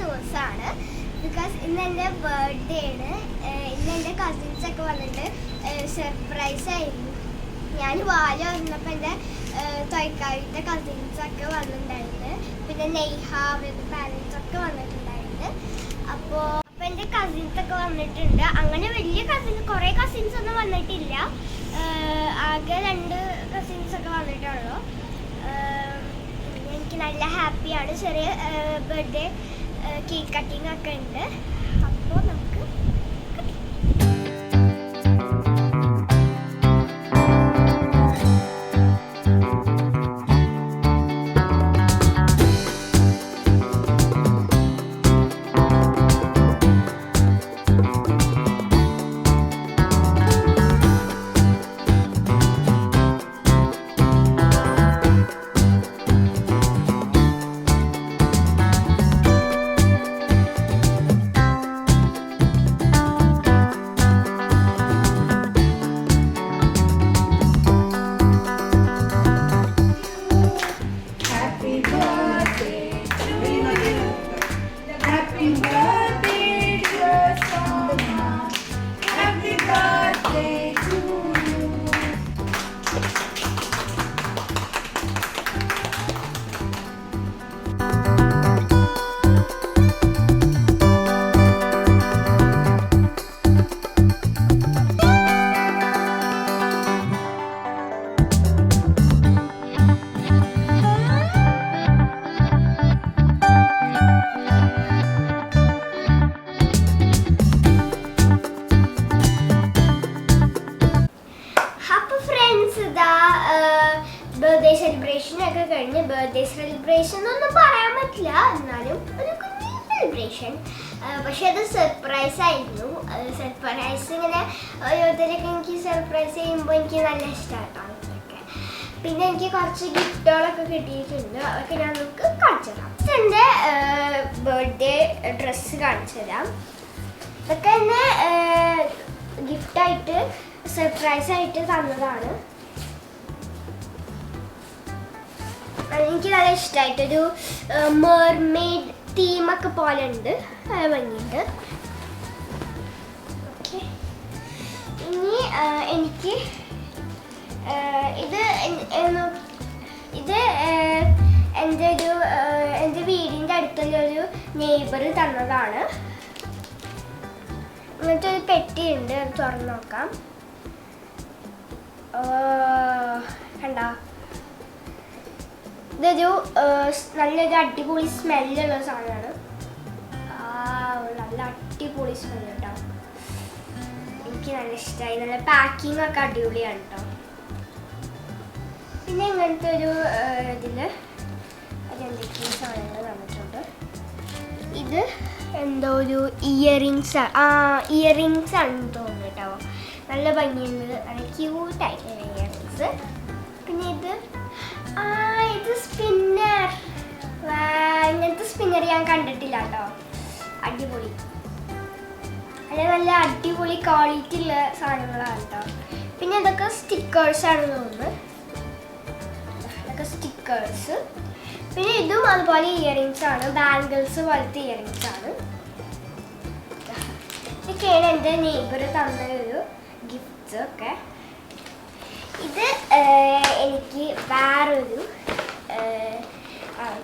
ദിവസമാണ്. ബിക്കോസ് ഇന്ന് എൻ്റെ ബർത്ത്ഡേ ആണ്. ഇന്ന് എൻ്റെ കസിൻസൊക്കെ വന്നിട്ട് സർപ്രൈസ് ആയിരുന്നു. ഞാൻ വാല വന്നപ്പോൾ എൻ്റെ തൊയ്ക്കാവിൻ്റെ കസിൻസൊക്കെ വന്നിട്ടുണ്ടായിരുന്നു. പിന്നെ നെയ്ഹ അവരുടെ പാരൻസൊക്കെ വന്നിട്ടുണ്ടായിരുന്നു. അപ്പോൾ എൻ്റെ കസിൻസൊക്കെ വന്നിട്ടുണ്ട്. അങ്ങനെ വലിയ കുറേ കസിൻസ് ഒന്നും വന്നിട്ടില്ല. ആകെ 2 കസിൻസൊക്കെ വന്നിട്ടുള്ളൂ. എനിക്ക് നല്ല ഹാപ്പിയാണ്. ചെറിയ ബർത്ത്ഡേ കേക്ക് കട്ടിങ് ഒക്കെ ഉണ്ട്. അപ്പോൾ നമുക്ക് ബർത്ത്ഡേ സെലിബ്രേഷനൊക്കെ കഴിഞ്ഞ് ബർത്ത്ഡേ സെലിബ്രേഷൻ ഒന്നും പറയാൻ പറ്റില്ല, എന്നാലും ഒരു കുഞ്ഞു സെലിബ്രേഷൻ. പക്ഷെ അത് സർപ്രൈസ് ആയിരുന്നു. സർപ്രൈസ് ഇങ്ങനെ ഓരോരുത്തരൊക്കെ എനിക്ക് സർപ്രൈസ് ചെയ്യുമ്പോൾ എനിക്ക് നല്ല ഇഷ്ടമായിട്ടാണ് ഇതൊക്കെ. പിന്നെ എനിക്ക് കുറച്ച് ഗിഫ്റ്റുകളൊക്കെ കിട്ടിയിട്ടുണ്ട്. അതൊക്കെ ഞാൻ നമുക്ക് കാണിച്ചു തരാം. എൻ്റെ ബർത്ത്ഡേ ഡ്രസ്സ് കാണിച്ചു തരാം. ഇതൊക്കെ എന്നെ ഗിഫ്റ്റായിട്ട് സർപ്രൈസ് ആയിട്ട് തന്നതാണ്. എനിക്ക് നല്ല ഇഷ്ടമായിട്ടൊരു മെർമെയ്ഡ് തീമൊക്കെ പോലെ ഉണ്ട്. അത് ഭംഗിയുണ്ട്. ഓക്കെ, ഇനി എനിക്ക് ഇത് എൻ്റെ വീടിൻ്റെ അടുത്തുള്ളൊരു നെയ്ബർ തന്നതാണ്. ഇങ്ങനത്തെ ഒരു പെട്ടിയുണ്ട്. അത് തുറന്ന് നോക്കാം. കണ്ടോ, ഇതൊരു നല്ലൊരു അടിപൊളി സ്മെല്ലുള്ള സാധനമാണ്. നല്ല അടിപൊളി സ്മെല്ല് കേട്ടോ. എനിക്ക് നല്ല ഇഷ്ടമായി. നല്ല പാക്കിംഗ് ഒക്കെ അടിപൊളിയാണ് കേട്ടോ. പിന്നെ ഇങ്ങനത്തെ ഒരു ഇതിൽ അതെന്തൊക്കെയോ സാധനങ്ങൾ തന്നിട്ടുണ്ട്. ഇത് എന്തോ ഒരു ഇയറിങ്സ് ആണെന്ന് തോന്നുന്നു കേട്ടോ. നല്ല ഭംഗിയുണ്ട്. നല്ല ക്യൂട്ടായിട്ടുള്ള ഇയറിങ്സ്. പിന്നെ ഇത് സ്പിന്നർ. ഇങ്ങനത്തെ സ്പിന്നർ ഞാൻ കണ്ടിട്ടില്ല കേട്ടോ. അടിപൊളി, നല്ല അടിപൊളി ക്വാളിറ്റി ഉള്ള സാധനങ്ങളാണ് കേട്ടോ. പിന്നെ ഇതൊക്കെ സ്റ്റിക്കേഴ്സ് ആണെന്ന് തോന്നുന്നു. ഇതൊക്കെ സ്റ്റിക്കേഴ്സ്. പിന്നെ ഇതും അതുപോലെ ഇയറിങ്സ് ആണ്. ബാംഗിൾസ് പോലത്തെ ഇയറിങ്സ് ആണ്. ഇതൊക്കെയാണ് എൻ്റെ നെയ്ബർ തന്ന ഒരു ഗിഫ്റ്റ്സ് ഒക്കെ. ഇത് എനിക്ക് വേറൊരു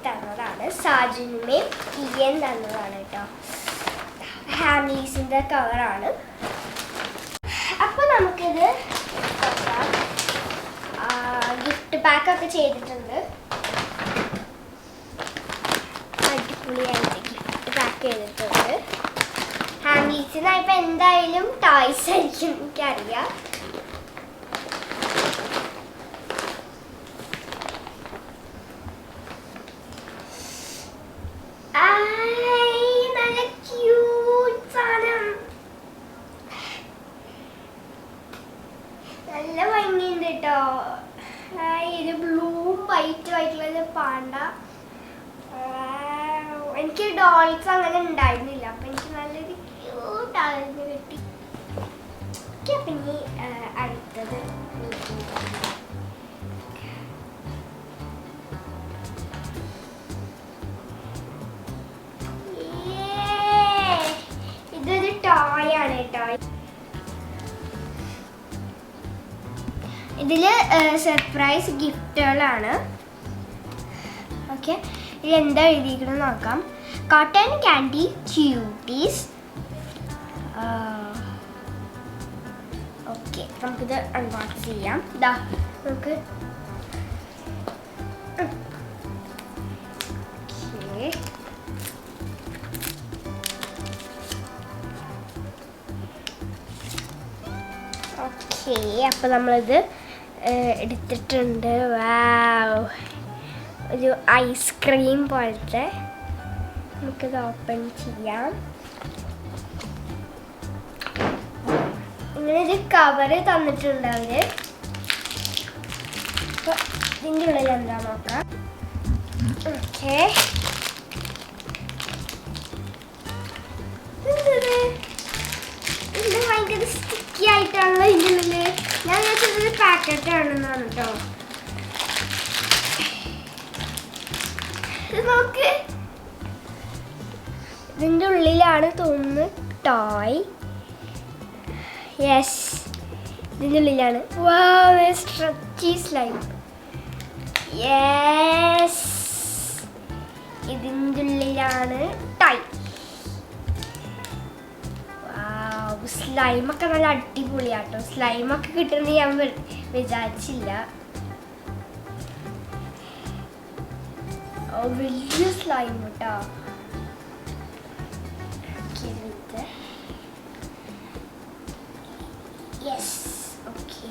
തന്നതാണ്. സാജുനുമേം ഇയൻ തന്നതാണ് കേട്ടോ. ഹാമീസിൻ്റെ കവറാണ്. അപ്പോൾ നമുക്കിത് ഗിഫ്റ്റ് പാക്കൊക്കെ ചെയ്തിട്ടുണ്ട്. അടിപൊളിയായിട്ട് ഗിഫ്റ്റ് പാക്ക് ചെയ്തിട്ടുണ്ട്. ഹാമീസിനായപ്പോൾ എന്തായാലും ടോയ്സ് ആയിരിക്കും എനിക്കറിയാം. നല്ല ഭംഗിയുണ്ട് കേട്ടോ. ഇത് ബ്ലൂവും വൈറ്റും ആയിട്ടുള്ള പാണ്ട. എനിക്ക് ഡോൾസ് അങ്ങനെ ഉണ്ടായിരുന്നില്ല. അപ്പം എനിക്ക് നല്ലൊരു ക്യൂട്ടായിരുന്നു കിട്ടി. പിന്നെ അടുത്തത് ഇതിൽ സർപ്രൈസ് ഗിഫ്റ്റുകളാണ്. ഓക്കെ, ഇതിലെന്താ എഴുതിയിരിക്കുന്നത് നോക്കാം. Cotton candy quotes. ഓക്കെ, നമുക്കിത് അൺബോക്സ് ചെയ്യാം. ഇതാ നമുക്ക് ഓക്കെ, അപ്പോൾ നമ്മളിത് എടുത്തിട്ടുണ്ട്. വാവ്, ഒരു ഐസ്ക്രീം പോലത്തെ. നമുക്കിത് ഓപ്പൺ ചെയ്യാം. ഇങ്ങനെ ഒരു കവറ് തന്നിട്ടുണ്ട് അവര്. അപ്പോൾ ഇതിൻ്റെ ഉള്ളിൽ എന്താ നോക്കാം. ഓക്കെ, ഇത് ഭയങ്കര സ്റ്റിക്കി ആയിട്ടാണല്ലോ ഇതിൻ്റെ ഉള്ളിൽ. ഞാൻ വിചാരിച്ചത് പാക്കറ്റ് ആണെന്നാണ് കേട്ടോ. നോക്ക്, ഇതിൻ്റെ ഉള്ളിലാണ് തോന്നുന്നു ടോയ്. യെസ്, ഇതിൻ്റെ ഉള്ളിലാണ്. വാവ്, സ്ട്രെച്ചി സ്ലൈം. യെസ്, ഇതിൻ്റെ ഉള്ളിലാണ് ടോയ്. വാവ്, സ്ലൈമൊക്കെ നല്ല അടിപൊളിയാട്ടോ. സ്ലൈമൊക്കെ കിട്ടുമെന്ന് ഞാൻ വിചാരിച്ചില്ല. വലിയ സ്ലൈം കേട്ടോ. യെസ്, ഓക്കെ,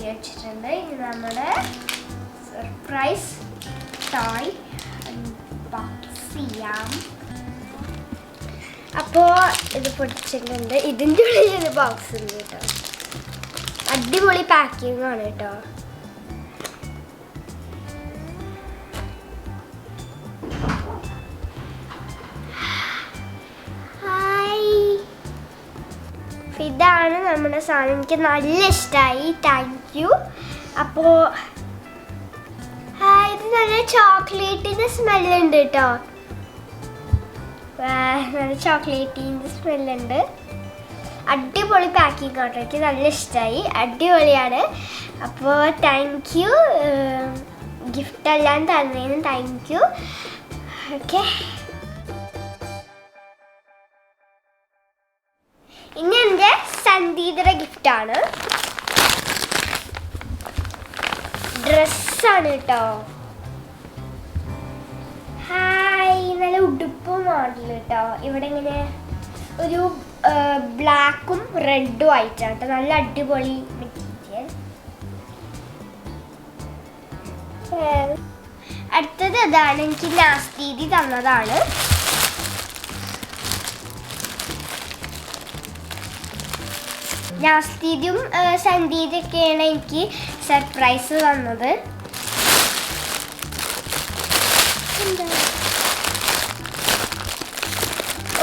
വെച്ചിട്ടുണ്ട്. ഇനി നമ്മുടെ സർപ്രൈസ് ടോയ് അൺബോക്സ് ചെയ്യാം. അപ്പോൾ ഇത് പൊടിച്ചിട്ടുണ്ട്. ഇതിൻ്റെ ഉള്ളിൽ ഒരു ബോക്സ് ഉണ്ട് കേട്ടോ. അടിപൊളി പാക്കിംഗ് ആണ് കേട്ടോ. ഇതാണ് നമ്മുടെ സാധനം. എനിക്ക് നല്ല ഇഷ്ടമായി. Thank you. അപ്പോൾ ഇത് നല്ല ചോക്ലേറ്റിൻ്റെ സ്മെല്ലുണ്ട് കേട്ടോ. നല്ല ചോക്ലേറ്റിൻ്റെ സ്മെല്ലുണ്ട്. അടിപൊളി പാക്കിംഗ് കേട്ടോ. എനിക്ക് നല്ല ഇഷ്ടമായി. അടിപൊളിയാണ്. അപ്പോൾ താങ്ക് യു. ഗിഫ്റ്റ് എല്ലാം തന്നതിന് താങ്ക് യു. ഓക്കെ, ഇനി എൻ്റെ സന്ദീപയുടെ ഗിഫ്റ്റാണ്. ഡ്രസ്സാണ് കേട്ടോ. ഹായ്, നല്ല ഉടുപ്പ് മോഡൽ കേട്ടോ. ഇവിടെ ഇങ്ങനെ ഒരു ബ്ലാക്കും റെഡും ആയിട്ടാണ് കേട്ടോ. നല്ല അടിപൊളി മെറ്റീരിയൽ. അടുത്തത് അതാണ്, എനിക്ക് നാസ്തീതി തന്നതാണ്. നാസ്തീതിയും സന്ദീപൊക്കെയാണ് എനിക്ക് സർപ്രൈസ് തന്നത്.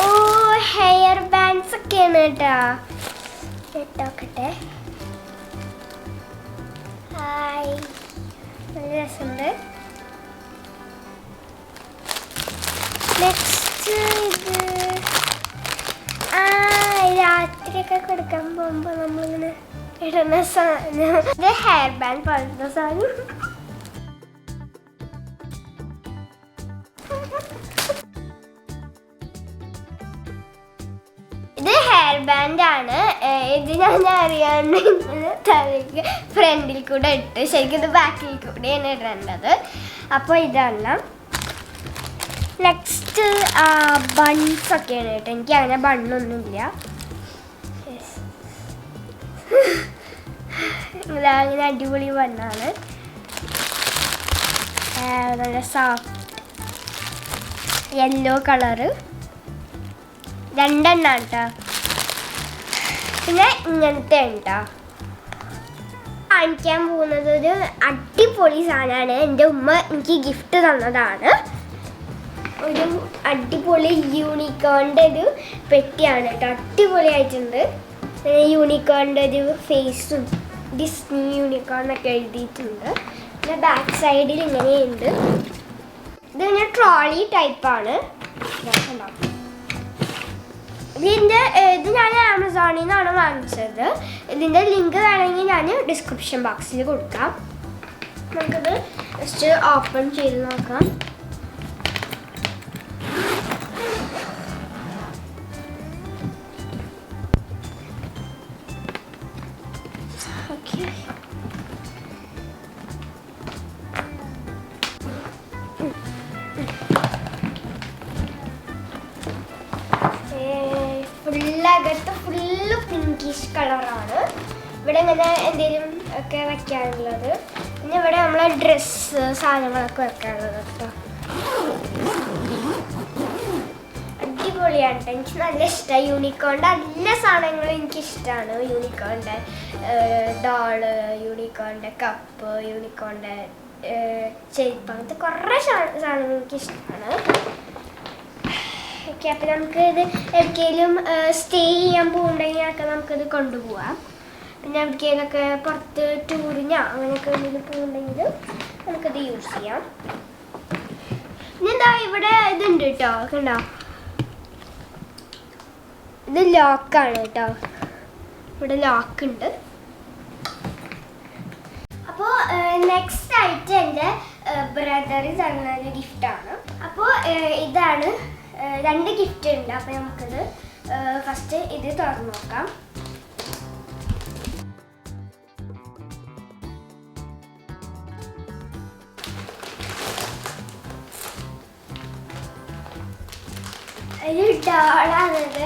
ഓ, ഹെയർ ബാൻഡ്സ് ഒക്കെയാണ് കേട്ടോ. കേട്ടോക്കട്ടെ. ഹായ്, നല്ല രസമുണ്ട്. നെക്സ്റ്റ് ഇത് രാത്രിയൊക്കെ കൊടുക്കാൻ പോകുമ്പോൾ നമ്മളിങ്ങനെ ഇടുന്ന സാധനം. ഇത് ഹെയർ ബാൻഡ് പോലത്തെ സാധനം. ഇത് ഹെയർ ബാൻഡ് ആണ്. ഇത് ഞാൻ അറിയാണ്ട് തലയ്ക്ക് ഫ്രണ്ടിൽ കൂടെ ഇട്ട്, ശരിക്കും ഇത് ബാക്കിൽ കൂടെയാണ് ഇടേണ്ടത്. അപ്പോൾ ഇതെല്ലാം. നെക്സ്റ്റ് ബൺസ് ഒക്കെയാണ് കേട്ടോ. എനിക്ക് അങ്ങനെ ബണ്ണൊന്നുമില്ല. അങ്ങനെ അടിപൊളി ബണ്ണാണ്. നല്ല സോഫ്റ്റ് യെല്ലോ കളറ്. രണ്ടെണ്ണമാണ് കേട്ടോ. പിന്നെ ഇങ്ങനത്തെ ഉണ്ടോ. കാണിക്കാൻ പോകുന്നത് ഒരു അടിപൊളി സാധനമാണ്. എൻ്റെ ഉമ്മ എനിക്ക് ഗിഫ്റ്റ് തന്നതാണ്. ഒരു അടിപൊളി യൂണിക്കോണിൻ്റെ ഒരു പെട്ടിയാണ് കേട്ടോ. അടിപൊളിയായിട്ടുണ്ട്. യൂണിക്കോണിൻ്റെ ഒരു ഫേസും ഡിസ്നി യൂണിക്കോൺ എന്നൊക്കെ എഴുതിയിട്ടുണ്ട്. പിന്നെ ബാക്ക് സൈഡിൽ ഇങ്ങനെയുണ്ട്. ഇത് പിന്നെ ട്രോളി ടൈപ്പാണ്. ഇത് ഞാൻ ആമസോണിൽ നിന്നാണ് വാങ്ങിച്ചത്. ഇതിൻ്റെ ലിങ്ക് വേണമെങ്കിൽ ഞാൻ ഡിസ്ക്രിപ്ഷൻ ബോക്സിൽ കൊടുക്കാം. നമുക്കത് ജസ്റ്റ് ഓപ്പൺ ചെയ്ത് നോക്കാം. ഓക്കെ, ഫുള്ളകത്ത് ഫുള്ള് പിങ്കിഷ് കളറാണ്. ഇവിടെ ഇങ്ങനെ എന്തെങ്കിലും ഒക്കെ വെക്കാനുള്ളത്. പിന്നെ ഇവിടെ നമ്മളെ ഡ്രസ്സ് സാധനങ്ങളൊക്കെ വെക്കാനുള്ളത് കേട്ടോ. അടിപൊളിയാണ്. എനിക്ക് നല്ല ഇഷ്ടമായി. യൂണിക്കോണിൻ്റെ എല്ലാ സാധനങ്ങളും എനിക്കിഷ്ടമാണ്. യൂണിക്കോണിൻ്റെ ഡോള്, യൂണിക്കോണിൻ്റെ കപ്പ്, യൂണിക്കോണിൻ്റെ ചെരുപ്പ്, അങ്ങനത്തെ കുറേ സാധനങ്ങൾ എനിക്കിഷ്ടമാണ്. ഓക്കെ, അപ്പം നമുക്ക് ഇത് എവിടേക്കെങ്കിലും സ്റ്റേ ചെയ്യാൻ പോകുന്നുണ്ടെങ്കിൽ ഒക്കെ നമുക്കിത് കൊണ്ടുപോകാം. പിന്നെ എവിടേക്കെങ്കിലൊക്കെ പുറത്ത് ടൂറിനോ അങ്ങനെയൊക്കെ എന്തെങ്കിലും പോകുന്നുണ്ടെങ്കിൽ നമുക്കത് യൂസ് ചെയ്യാം. പിന്നെ എന്താ ഇവിടെ ഇതുണ്ട് കേട്ടോ, കണ്ടോ, ഇത് ലോക്കാണ് കേട്ടോ. ഇവിടെ ലോക്കുണ്ട്. അപ്പോൾ നെക്സ്റ്റ് ആയിട്ട് എൻ്റെ ബ്രദർ തന്നൊരു ഗിഫ്റ്റാണ്. അപ്പോൾ ഇതാണ് 2 ഗിഫ്റ്റ് ഉണ്ട്. അപ്പോൾ നമുക്കിത് ഫസ്റ്റ് ഇത് തുറന്ന് നോക്കാം. ഒരു ഡോളാണിത്.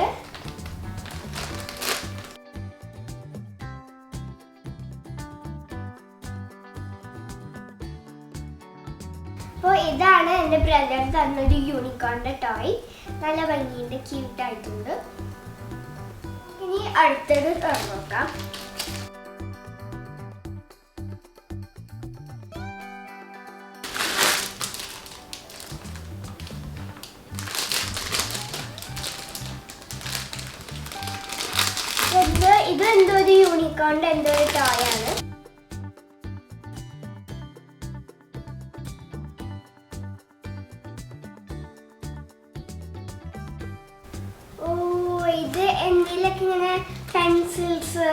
അപ്പോൾ ഇതാണ് എൻ്റെ ബ്രദർ തന്നൊരു യൂണിക്കോണിൻ്റെ ടോയ്. നല്ല ഭംഗിയുണ്ട്, ക്യൂട്ടായിട്ടുണ്ട്. ഇനി അടുത്തത് തുറന്നു നോക്കാം. ഇത് എന്തോ ഒരു യൂണിക്കോണിൻ്റെ എന്തോ ഒരു ടോയാണ്. ഇത് എന്തെങ്കിലുമൊക്കെ ഇങ്ങനെ പെൻസിൽസ്,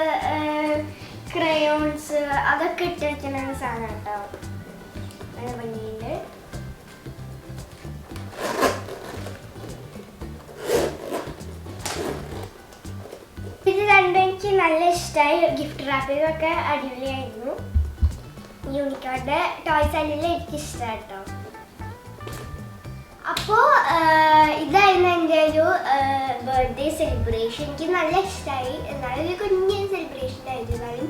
ക്രയോൺസ് അതൊക്കെ ഇട്ട് വെക്കുന്ന സാധനം കേട്ടോ. നല്ല ഭംഗിയുണ്ട്. ഇത് രണ്ടും എനിക്ക് നല്ല ഇഷ്ടമായി. ഗിഫ്റ്റ് റാപ്പിംഗൊക്കെ അടിപൊളിയായിരുന്നു. യൂണിക്കോണിൻ്റെ ടോയ്സ് എല്ലാം എനിക്ക് ഇഷ്ടമായി കേട്ടോ. അപ്പോൾ ഇതായിരുന്നു എൻ്റെ ഒരു ബർത്ത്ഡേ സെലിബ്രേഷൻ. എനിക്ക് നല്ല ഇഷ്ടമായി. എന്നാലും ഒരു കുഞ്ഞൊരു സെലിബ്രേഷൻ ആയിരുന്നു, എന്നാലും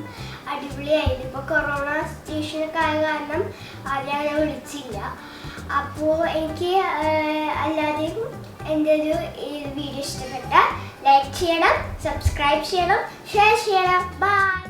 അടിപൊളിയായിരുന്നു. ഇപ്പോൾ കൊറോണ സിറ്റുവേഷനൊക്കെ ആയ കാരണം ആരെയും അങ്ങനെ വിളിച്ചില്ല. അപ്പോൾ എനിക്ക് അല്ലാതെയും എൻ്റെ ഒരു വീഡിയോ ഇഷ്ടപ്പെട്ട ലൈക്ക് ചെയ്യണം, സബ്സ്ക്രൈബ് ചെയ്യണം, ഷെയർ ചെയ്യണം. ബൈ.